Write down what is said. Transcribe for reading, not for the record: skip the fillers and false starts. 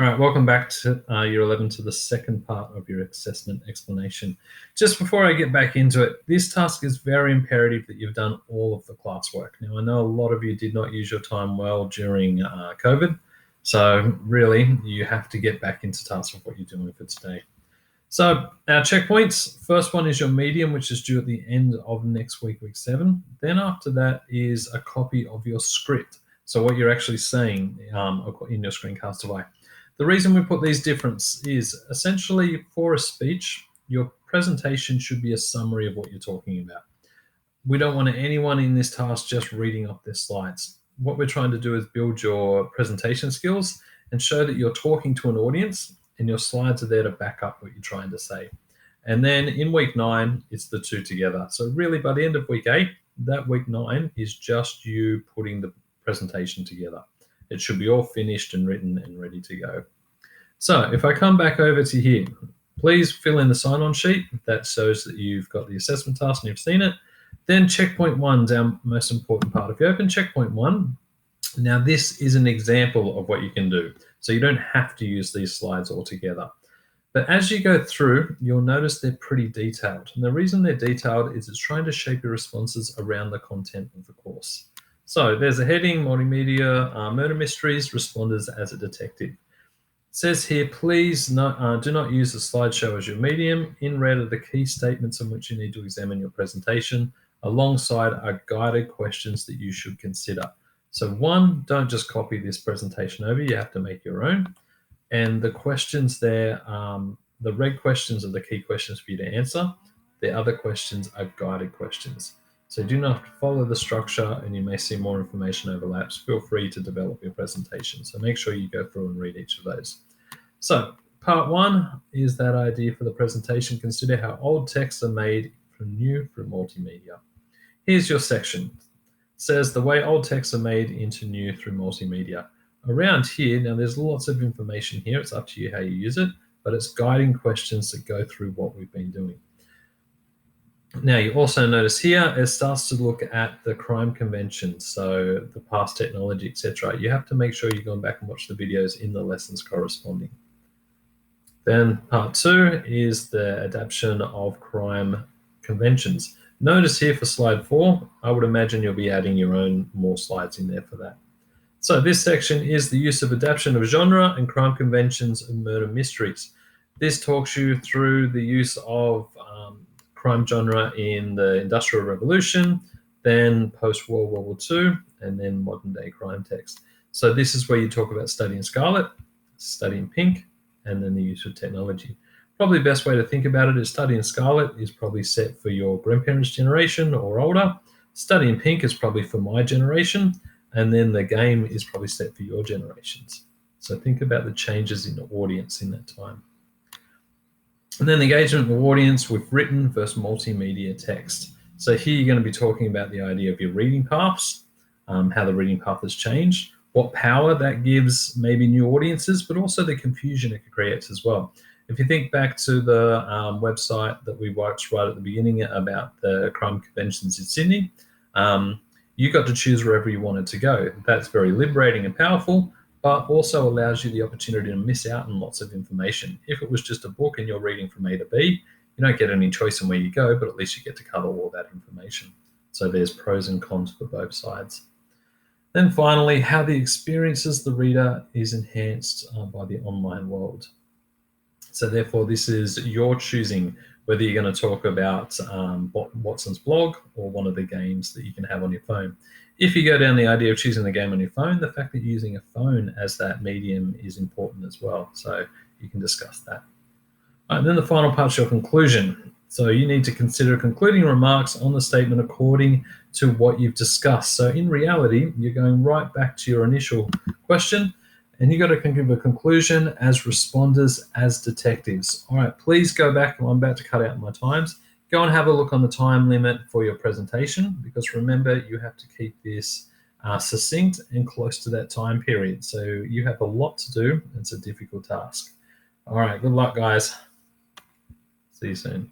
All right, welcome back to Year 11 to the second part of your assessment explanation. Just before I get back into it, this task is very imperative that you've done all of the classwork. Now, I know a lot of you did not use your time well during COVID, so really you have to get back into task of what you're doing for today. So our checkpoints, first one is your medium, which is due at the end of next week, week 7. Then after that is a copy of your script. So what you're actually saying in your screencast device. The reason we put these differences is essentially for a speech, your presentation should be a summary of what you're talking about. We don't want anyone in this task just reading off their slides. What we're trying to do is build your presentation skills and show that you're talking to an audience and your slides are there to back up what you're trying to say. And then in week 9, it's the two together. So really by the end of week 8, that week 9 is just you putting the presentation together. It should be all finished and written and ready to go. So if I come back over to here, please fill in the sign-on sheet. That shows that you've got the assessment task and you've seen it. Then checkpoint 1 is our most important part. If you open checkpoint 1, now this is an example of what you can do. So you don't have to use these slides altogether. But as you go through, you'll notice they're pretty detailed. And the reason they're detailed is it's trying to shape your responses around the content of the course. So there's a heading, multimedia, murder mysteries, responders as a detective. It says here, please do not use the slideshow as your medium. In red are the key statements on which you need to examine your presentation. Alongside are guided questions that you should consider. So 1, don't just copy this presentation over. You have to make your own. And the questions there, the red questions are the key questions for you to answer. The other questions are guided questions. So do not follow the structure and you may see more information overlaps. Feel free to develop your presentation. So make sure you go through and read each of those. So part 1 is that idea for the presentation. Consider how old texts are made from new through multimedia. Here's your section. It says the way old texts are made into new through multimedia. Around here, now there's lots of information here. It's up to you how you use it, but it's guiding questions that go through what we've been doing. Now you also notice here, it starts to look at the crime conventions, so the past technology, etc. You have to make sure you've gone back and watched the videos in the lessons corresponding. Then part 2 is the adaptation of crime conventions. Notice here for slide 4, I would imagine you'll be adding your own more slides in there for that. So this section is the use of adaptation of genre and crime conventions and murder mysteries. This talks you through the use of crime genre in the Industrial Revolution, then post-World War II, and then modern-day crime text. So this is where you talk about studying Scarlet, studying Pink, and then the use of technology. Probably the best way to think about it is studying Scarlet is probably set for your grandparents' generation or older. Studying Pink is probably for my generation, and then the game is probably set for your generations. So think about the changes in the audience in that time. And then the engagement of the audience with written versus multimedia text. So here you're going to be talking about the idea of your reading paths, how the reading path has changed, what power that gives maybe new audiences, but also the confusion it creates as well. If you think back to the website that we watched right at the beginning about the crime conventions in Sydney, you got to choose wherever you wanted to go. That's very liberating and powerful, but also allows you the opportunity to miss out on lots of information. If it was just a book and you're reading from A to B, you don't get any choice in where you go, but at least you get to cover all that information. So there's pros and cons for both sides. Then finally, how the experiences the reader is enhanced by the online world. So therefore, this is your choosing whether you're going to talk about Watson's blog or one of the games that you can have on your phone. If you go down the idea of choosing the game on your phone, the fact that you're using a phone as that medium is important as well. So you can discuss that. And then the final part is your conclusion. So you need to consider concluding remarks on the statement according to what you've discussed. So in reality, you're going right back to your initial question, and you got to give a conclusion as responders, as detectives. All right, please go back. I'm about to cut out my times. Go and have a look on the time limit for your presentation, because remember, you have to keep this succinct and close to that time period. So you have a lot to do. It's a difficult task. All right, good luck, guys. See you soon.